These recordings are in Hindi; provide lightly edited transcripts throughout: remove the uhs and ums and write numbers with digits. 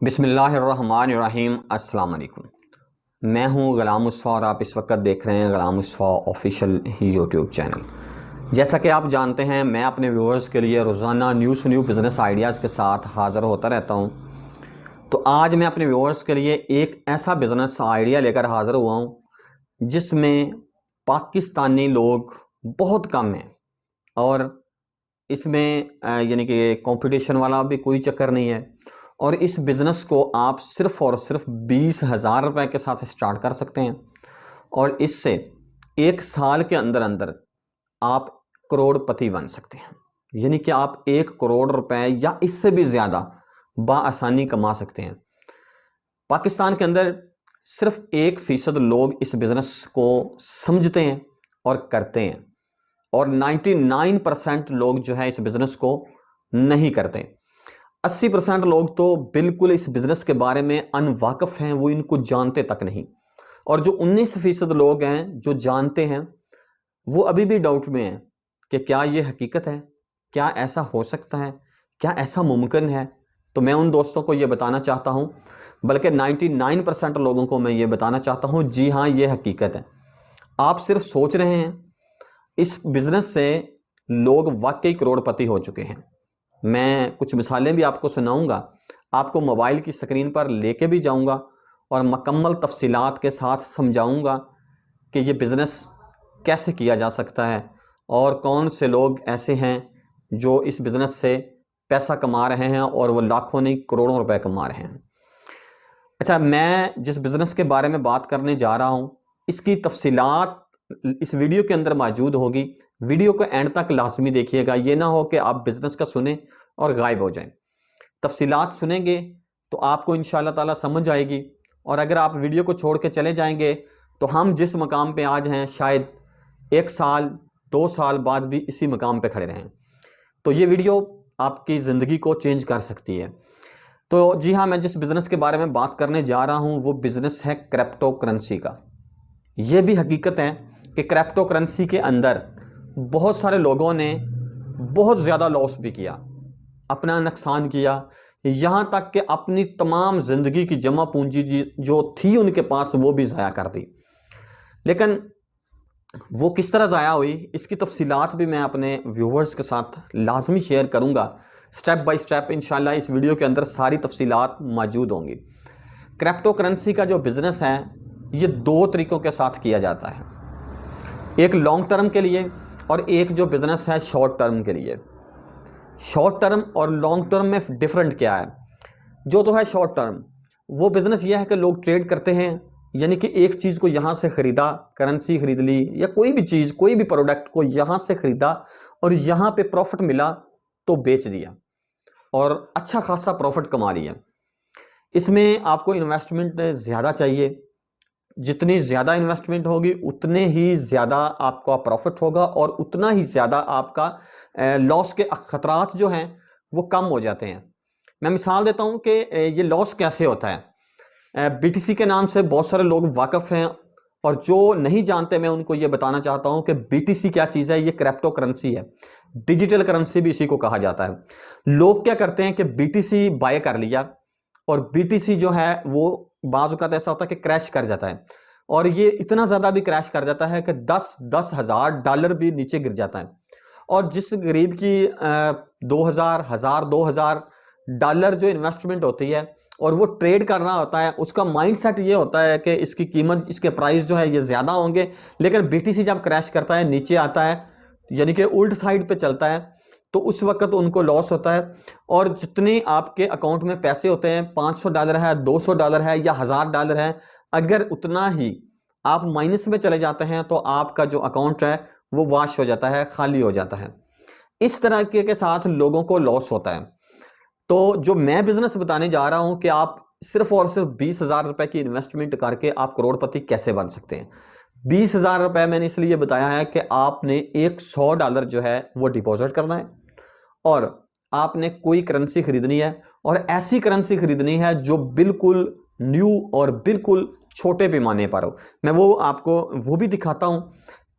बिस्मिल्लाहिर्रहमानिर्रहीम। अस्सलाम वालेकुम। मैं हूं ग़ुलाम मुस्तफ़ा और आप इस वक्त देख रहे हैं ग़ुलाम मुस्तफ़ा ऑफिशियल यूट्यूब चैनल। जैसा कि आप जानते हैं, मैं अपने व्यूअर्स के लिए रोज़ाना न्यू बिज़नेस आइडियाज़ के साथ हाज़िर होता रहता हूं। तो आज मैं अपने व्यूअर्स के लिए एक ऐसा बिज़नेस आइडिया लेकर हाज़िर हुआ हूं जिसमें पाकिस्तानी लोग बहुत कम हैं और इसमें यानी कि कंपटीशन वाला भी कोई चक्कर नहीं है। और इस बिज़नेस को आप सिर्फ़ और सिर्फ 20,000 रुपये के साथ स्टार्ट कर सकते हैं और इससे 1 साल के अंदर अंदर आप करोड़पति बन सकते हैं। यानी कि आप 1 करोड़ रुपए या इससे भी ज़्यादा बआसानी कमा सकते हैं। पाकिस्तान के अंदर सिर्फ 1% लोग इस बिज़नेस को समझते हैं और करते हैं और 99% लोग जो है इस बिज़नेस को नहीं करते। 80% लोग तो बिल्कुल इस बिज़नेस के बारे में अनवाकिफ़ हैं, वो इनको जानते तक नहीं। और जो 19% लोग हैं जो जानते हैं, वो अभी भी डाउट में हैं कि क्या ये हकीकत है, क्या ऐसा हो सकता है, क्या ऐसा मुमकिन है। तो मैं उन दोस्तों को ये बताना चाहता हूँ, बल्कि 99% लोगों को मैं ये बताना चाहता हूँ, जी हाँ, ये हकीकत है। आप सिर्फ सोच रहे हैं। इस बिज़नेस से लोग वाकई करोड़पति हो चुके हैं। मैं कुछ मिसालें भी आपको सुनाऊंगा, आपको मोबाइल की स्क्रीन पर लेके भी जाऊंगा और मुकम्मल तफसीलात के साथ समझाऊंगा कि ये बिज़नेस कैसे किया जा सकता है और कौन से लोग ऐसे हैं जो इस बिज़नेस से पैसा कमा रहे हैं और वो लाखों नहीं करोड़ों रुपए कमा रहे हैं। अच्छा, मैं जिस बिज़नेस के बारे में बात करने जा रहा हूँ, इसकी तफसीलात इस वीडियो के अंदर मौजूद होगी। वीडियो को एंड तक लाजमी देखिएगा, ये ना हो कि आप बिज़नेस का सुने और गायब हो जाएं। तफसीलात सुनेंगे तो आपको इंशाअल्लाह ताला समझ आएगी और अगर आप वीडियो को छोड़ के चले जाएंगे तो हम जिस मकाम पे आज हैं, शायद 1 साल 2 साल बाद भी इसी मकाम पे खड़े रहें। तो ये वीडियो आपकी ज़िंदगी को चेंज कर सकती है। तो जी हाँ, मैं जिस बिज़नेस के बारे में बात करने जा रहा हूँ वो बिज़नेस है क्रिप्टो करेंसी का। ये भी हकीकत है कि क्रिप्टो करेंसी के अंदर बहुत सारे लोगों ने बहुत ज़्यादा लॉस भी किया, अपना नुकसान किया, यहाँ तक कि अपनी तमाम ज़िंदगी की जमा पूंजी जो थी उनके पास वो भी ज़ाया कर दी। लेकिन वो किस तरह ज़ाया हुई, इसकी तफसीलात भी मैं अपने व्यूवर्स के साथ लाजमी शेयर करूँगा। स्टेप बाय स्टेप इंशाल्लाह इस वीडियो के अंदर सारी तफसीलात मौजूद होंगी। क्रिप्टो करेंसी का जो बिज़नेस है ये 2 तरीक़ों के साथ किया जाता है, एक लॉन्ग टर्म के लिए और एक जो बिज़नेस है शॉर्ट टर्म के लिए। शॉर्ट टर्म और लॉन्ग टर्म में डिफरेंट क्या है? जो तो है शॉर्ट टर्म, वो बिज़नेस ये है कि लोग ट्रेड करते हैं, यानी कि एक चीज़ को यहाँ से ख़रीदा, करेंसी ख़रीद ली या कोई भी चीज़, कोई भी प्रोडक्ट को यहाँ से ख़रीदा और यहाँ पे प्रॉफिट मिला तो बेच दिया और अच्छा खासा प्रॉफिट कमा लिया। इसमें आपको इन्वेस्टमेंट ज़्यादा चाहिए। जितनी ज़्यादा इन्वेस्टमेंट होगी उतने ही ज़्यादा आपका प्रॉफिट होगा और उतना ही ज़्यादा आपका लॉस के ख़तरात जो हैं वो कम हो जाते हैं। मैं मिसाल देता हूं कि ये लॉस कैसे होता है। बीटीसी के नाम से बहुत सारे लोग वाकिफ़ हैं और जो नहीं जानते मैं उनको ये बताना चाहता हूं कि बीटीसी क्या चीज़ है। ये क्रिप्टो करेंसी है, डिजिटल करेंसी भी इसी को कहा जाता है। लोग क्या करते हैं कि बीटीसी बाय कर लिया और बीटीसी जो है वो बाज़ औक़ात ऐसा होता है कि क्रैश कर जाता है और ये इतना ज़्यादा भी क्रैश कर जाता है कि 10 हज़ार डॉलर भी नीचे गिर जाता है। और जिस गरीब की 2,000 डॉलर जो इन्वेस्टमेंट होती है और वो ट्रेड करना होता है, उसका माइंडसेट ये होता है कि इसकी कीमत, इसके प्राइस जो है ये ज़्यादा होंगे। लेकिन बीटीसी जब क्रैश करता है, नीचे आता है, यानी कि उल्ट साइड पे चलता है, तो उस वक्त उनको लॉस होता है। और जितने आपके अकाउंट में पैसे होते हैं, $500 है, $200 है या $1000 है, अगर उतना ही आप माइनस में चले जाते हैं तो आपका जो अकाउंट है वो वाश हो जाता है, खाली हो जाता है। इस तरह के साथ लोगों को लॉस होता है। तो जो मैं बिज़नेस बताने जा रहा हूं कि आप सिर्फ और सिर्फ 20,000 रुपए की इन्वेस्टमेंट करके आप करोड़पति कैसे बन सकते हैं। 20,000 रुपए मैंने इसलिए बताया है कि आपने $100 जो है वो डिपॉजिट करना है और आपने कोई करेंसी खरीदनी है और ऐसी करेंसी खरीदनी है जो बिल्कुल न्यू और बिल्कुल छोटे पैमाने पर हो। मैं वो आपको वो भी दिखाता हूं।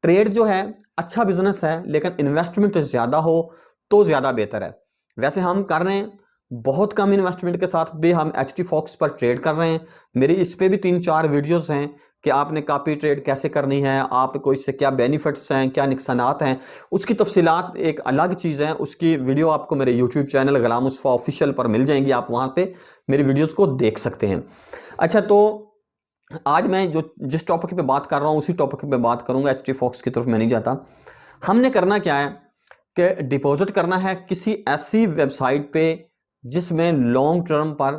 ट्रेड जो है अच्छा बिजनेस है, लेकिन इन्वेस्टमेंट ज़्यादा हो तो ज़्यादा बेहतर है। वैसे हम कर रहे हैं, बहुत कम इन्वेस्टमेंट के साथ भी हम HT Fox पर ट्रेड कर रहे हैं। मेरी इस पे भी 3-4 वीडियोस हैं कि आपने कॉपी ट्रेड कैसे करनी है, आपको इससे क्या बेनिफिट्स हैं, क्या नुकसानात हैं। उसकी तफसीलात एक अलग चीज़ है, उसकी वीडियो आपको मेरे YouTube channel Ghulam Mustafa official पर मिल जाएंगी, आप वहाँ पे मेरी वीडियोज़ को देख सकते हैं। अच्छा, तो आज मैं जिस टॉपिक पे बात कर रहा हूँ उसी टॉपिक पे बात करूँगा, HT Fox की तरफ मैं नहीं जाता। हमने करना क्या है कि डिपॉजिट करना है किसी ऐसी वेबसाइट पे जिसमें लॉन्ग टर्म पर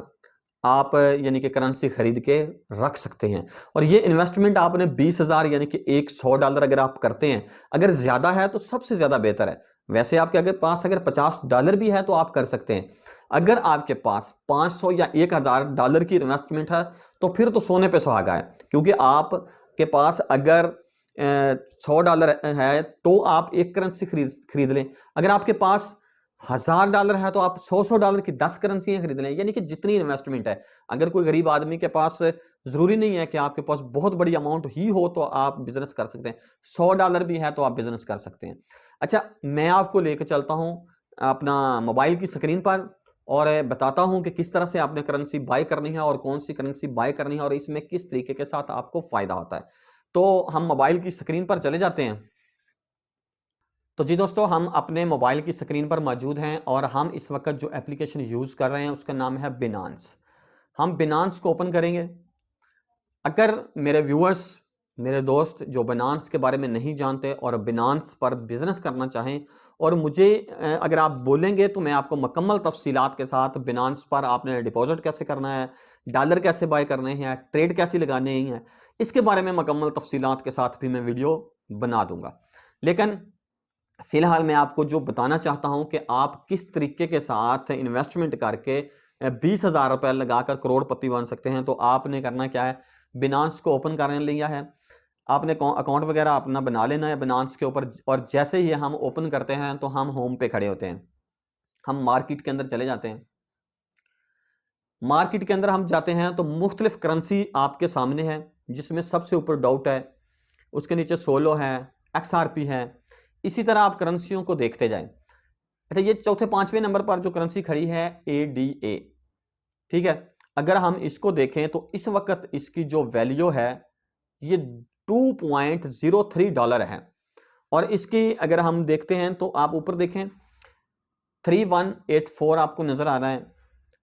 आप यानी कि करेंसी खरीद के रख सकते हैं। और ये इन्वेस्टमेंट आपने 20,000 यानी कि $100 अगर आप करते हैं, अगर ज़्यादा है तो सबसे ज़्यादा बेहतर है। वैसे आपके पास अगर $50 भी है तो आप कर सकते हैं। अगर आपके पास 500 या $1,000 की इन्वेस्टमेंट है तो फिर तो सोने पे सुहागा है, क्योंकि आपके पास अगर $100 है तो आप एक करेंसी खरीद लें। अगर आपके पास $1,000 है तो आप $100 की 10 करेंसियां खरीद लें, यानी कि जितनी इन्वेस्टमेंट है। अगर कोई गरीब आदमी के पास, जरूरी नहीं है कि आपके पास बहुत बड़ी अमाउंट ही हो तो आप बिजनेस कर सकते हैं, $100 भी है तो आप बिजनेस कर सकते हैं। अच्छा, मैं आपको लेकर चलता हूं अपना मोबाइल की स्क्रीन पर और बताता हूं कि किस तरह से आपने करेंसी बाय करनी है और कौन सी करेंसी बाय करनी है और इसमें किस तरीके के साथ आपको फायदा होता है। तो हम मोबाइल की स्क्रीन पर चले जाते हैं। तो जी दोस्तों, हम अपने मोबाइल की स्क्रीन पर मौजूद हैं और हम इस वक्त जो एप्लीकेशन यूज़ कर रहे हैं उसका नाम है बिनांस। हम बिनांस को ओपन करेंगे। अगर मेरे व्यूअर्स, मेरे दोस्त जो बिनांस के बारे में नहीं जानते और बिनांस पर बिजनेस करना चाहें और मुझे अगर आप बोलेंगे तो मैं आपको मुकम्मल तफसीलात के साथ बिनांस पर आपने डिपॉजिट कैसे करना है, डॉलर कैसे बाय करने हैं, ट्रेड कैसे लगाने हैं, इसके बारे में मुकम्मल तफसीलात के साथ भी मैं वीडियो बना दूंगा। लेकिन फिलहाल मैं आपको जो बताना चाहता हूं कि आप किस तरीके के साथ इन्वेस्टमेंट करके 20,000 रुपये लगाकर करोड़पति बन सकते हैं। तो आपने करना क्या है, बिनांस को ओपन करने लिया है, आपने अकाउंट वगैरह अपना बना लेना है बिनांस के ऊपर। और जैसे ही हम ओपन करते हैं तो हम होम पे खड़े होते हैं, हम मार्केट के अंदर चले जाते हैं। मार्केट के अंदर हम जाते हैं तो मुख्तलिफ करेंसी आपके सामने है, जिसमें सबसे ऊपर डाउट है, उसके नीचे सोलो है, XRP है। इसी तरह आप करेंसियों को देखते जाएं। अच्छा, ये चौथे पांचवें नंबर पर जो करेंसी खड़ी है ADA, ठीक है। अगर हम इसको देखें तो इस वक्त इसकी जो वैल्यू है ये $2.03 है। और इसकी अगर हम देखते हैं तो आप ऊपर देखें 3184 आपको नजर आ रहा है,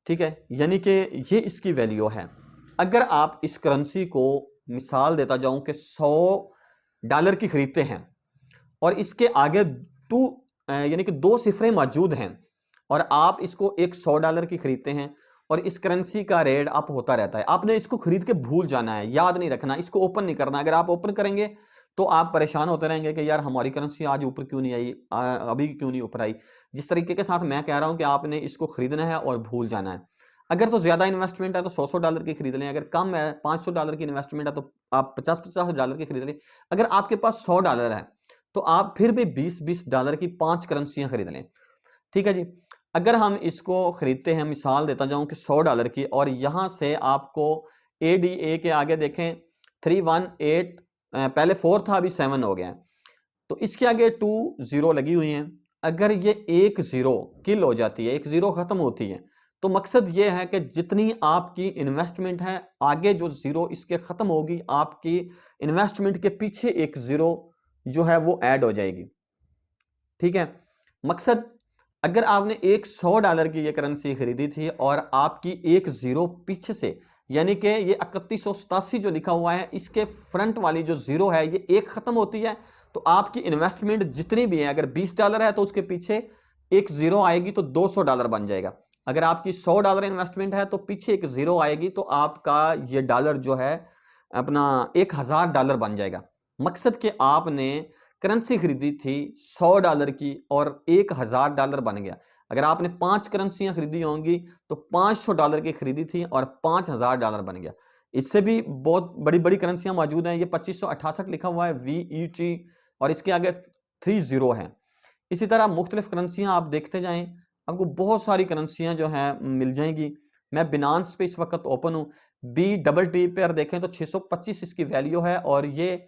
ठीक है, यानी कि ये इसकी वैल्यू है। अगर आप इस करेंसी को मिसाल देता जाऊं कि $100 की खरीदते हैं और इसके आगे यानी कि 2 सिफरें मौजूद हैं और आप इसको एक $100 की खरीदते हैं और इस करेंसी का रेट अप होता रहता है, आपने इसको खरीद के भूल जाना है, याद नहीं रखना, इसको ओपन नहीं करना। अगर आप ओपन करेंगे तो आप परेशान होते रहेंगे कि यार हमारी करेंसी आज ऊपर क्यों नहीं आई, अभी क्यों नहीं ऊपर आई। जिस तरीके के साथ मैं कह रहा हूं कि आपने इसको खरीदना है और भूल जाना है। अगर तो ज्यादा इन्वेस्टमेंट है तो $100 की खरीद लें, अगर कम है $500 की इन्वेस्टमेंट है तो आप $50 की खरीद लें। अगर आपके पास $100 है तो आप फिर भी $20 की 5 करेंसियां खरीद लें, ठीक है जी। अगर हम इसको खरीदते हैं, मिसाल देता जाऊं कि $100 की, और यहां से आपको ADA के आगे देखें 318, पहले 4 था अभी 7 हो गया, तो इसके आगे 2 0 लगी हुई हैं। अगर ये 1 0 किल हो जाती है, 1 0 खत्म होती है, तो मकसद ये है कि जितनी आपकी इन्वेस्टमेंट है आगे जो जीरो इसके खत्म होगी, आपकी इन्वेस्टमेंट के पीछे 1 0 जो है वो ऐड हो जाएगी, ठीक है। मकसद, अगर आपने एक $100 की ये करेंसी खरीदी थी और आपकी 1 0 पीछे से, यानी कि ये 3187 जो लिखा हुआ है इसके फ्रंट वाली जो जीरो है ये 1 खत्म होती है, तो आपकी इन्वेस्टमेंट जितनी भी है, अगर $20 है तो उसके पीछे 1 0 आएगी तो $200 बन जाएगा। अगर आपकी $100 इन्वेस्टमेंट है तो पीछे 1 0 आएगी तो आपका ये डॉलर जो है अपना $1000 बन जाएगा। मकसद कि आपने करेंसी खरीदी थी $100 की और $1000 बन गया। अगर आपने 5 करेंसियां खरीदी होंगी तो $500 की खरीदी थी और $5000 बन गया। इससे भी बहुत बड़ी बड़ी करेंसियां मौजूद हैं। ये 2568 लिखा हुआ है VET और इसके आगे 3 0 है। इसी तरह मुख्तलिफ करेंसियां आप देखते जाएं, आपको बहुत सारी करेंसियां जो है मिल जाएंगी। मैं बिनांस पे इस वक्त ओपन हूँ, BTT पर देखें तो 625 इसकी वैल्यू है और ये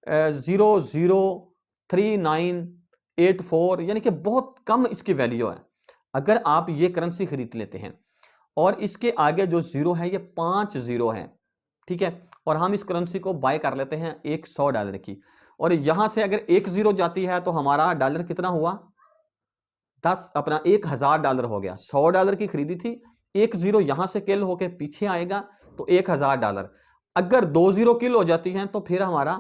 0.03984 यानी कि बहुत कम इसकी वैल्यू है। अगर आप ये करेंसी खरीद लेते हैं और इसके आगे जो जीरो है ये 5 जीरो है, ठीक है, और हम इस करेंसी को बाय कर लेते हैं $100 की, और यहां से अगर एक जीरो जाती है तो हमारा डॉलर कितना हुआ, 1000 हो गया। $100 की खरीदी थी, एक जीरो यहां से किल होकर पीछे आएगा तो $1000। अगर 2 जीरो किल हो जाती हैं तो फिर हमारा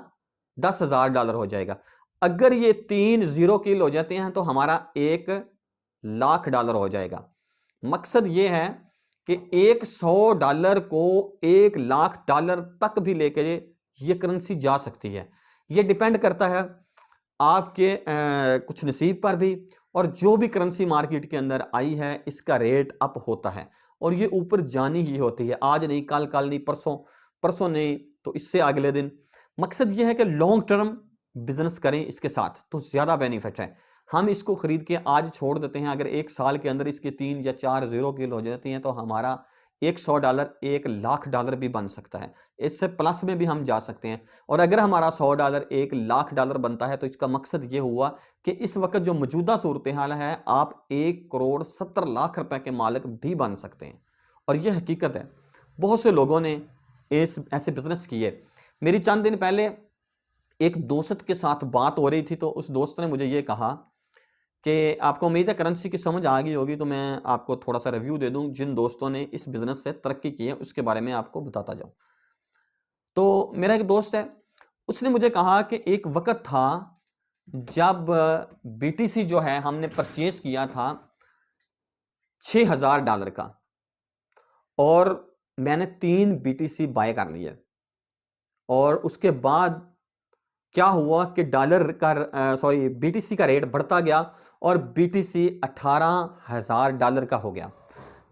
$10,000 हो जाएगा। अगर ये 3 जीरो किल हो जाते हैं तो हमारा $1,00,000 हो जाएगा। मकसद ये है कि $100 को $1,00,000 तक भी लेके ये करेंसी जा सकती है। ये डिपेंड करता है आपके कुछ नसीब पर भी, और जो भी करेंसी मार्केट के अंदर आई है इसका रेट अप होता है और ये ऊपर जानी ही होती है, आज नहीं कल, कल नहीं परसों, परसों नहीं तो इससे अगले दिन। मकसद ये है कि लॉन्ग टर्म बिजनेस करें इसके साथ तो ज्यादा बेनिफिट है। हम इसको खरीद के आज छोड़ देते हैं, अगर एक साल के अंदर इसके 3 या 4 जीरो किल हो जाती हैं तो हमारा $100 $1,00,000 भी बन सकता है, इससे प्लस में भी हम जा सकते हैं। और अगर हमारा $100 $1,00,000 बनता है तो इसका मकसद ये हुआ कि इस वक्त जो मौजूदा सूरत हाल है आप 1,70,00,000 रुपए के मालिक भी बन सकते हैं, और ये हकीकत है। बहुत से लोगों ने ऐसे बिजनेस किए। मेरी चंद दिन पहले एक दोस्त के साथ बात हो रही थी तो उस दोस्त ने मुझे ये कहा कि आपको उम्मीद है करेंसी की समझ आ गई होगी, तो मैं आपको थोड़ा सा रिव्यू दे दूं जिन दोस्तों ने इस बिजनेस से तरक्की की है उसके बारे में आपको बताता जाऊं। तो मेरा एक दोस्त है, उसने मुझे कहा कि एक वक्त था जब बीटीसी जो है हमने परचेज किया था $6,000 का, और मैंने 3 बीटीसी बाय कर लिए, और उसके बाद क्या हुआ कि बीटीसी का रेट बढ़ता गया और बीटीसी $18,000 का हो गया।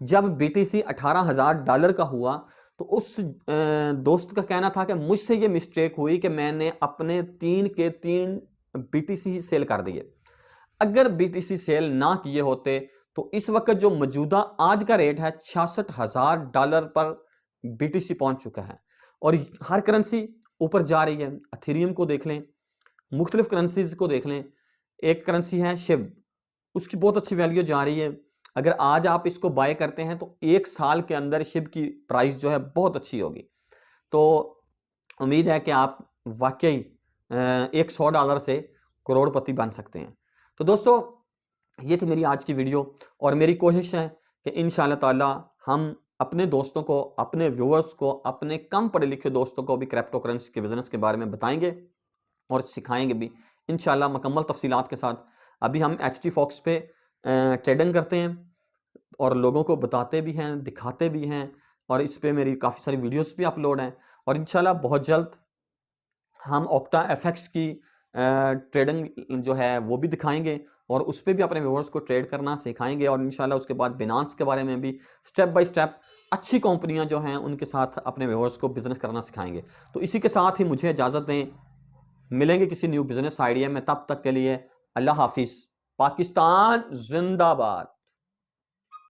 जब बीटीसी $18,000 का हुआ तो उस दोस्त का कहना था कि मुझसे ये मिस्टेक हुई कि मैंने अपने 3 के 3 बीटीसी ही सेल कर दिए। अगर बीटीसी सेल ना किए होते तो इस वक्त जो मौजूदा आज का रेट है $66,000 पर बीटीसी पहुंच चुका है, और हर करेंसी ऊपर जा रही है। अथेरियम को देख लें, मुख्तलिफ करेंसीज को देख लें, एक करेंसी है शिब, उसकी बहुत अच्छी वैल्यू जा रही है। अगर आज आप इसको बाय करते हैं तो एक साल के अंदर शिब की प्राइस जो है बहुत अच्छी होगी। तो उम्मीद है कि आप वाकई $100 से करोड़पति बन सकते हैं। तो दोस्तों ये थी मेरी आज की वीडियो, और मेरी कोशिश है कि इंशाअल्लाह ताला हम अपने दोस्तों को, अपने व्यूअर्स को, अपने कम पढ़े लिखे दोस्तों को भी क्रिप्टो करेंसी के बिजनेस के बारे में बताएंगे और सिखाएंगे भी इंशाल्लाह मुकम्मल तफसीलात के साथ। अभी हम HT Fox पे ट्रेडिंग करते हैं और लोगों को बताते भी हैं, दिखाते भी हैं, और इस पे मेरी काफ़ी सारी वीडियोस भी अपलोड हैं, और इंशाल्लाह बहुत जल्द हम OctaFX की ट्रेडिंग जो है वो भी दिखाएंगे और उस पर भी अपने व्यूअर्स को ट्रेड करना सिखाएंगे, और इंशाल्लाह उसके बाद बिनांस के बारे में भी स्टेप बाय स्टेप अच्छी कंपनियां जो हैं उनके साथ अपने व्यूअर्स को बिजनेस करना सिखाएंगे। तो इसी के साथ ही मुझे इजाज़त दें, मिलेंगे किसी न्यू बिजनेस आइडिया में, तब तक के लिए अल्लाह हाफिज़। पाकिस्तान जिंदाबाद।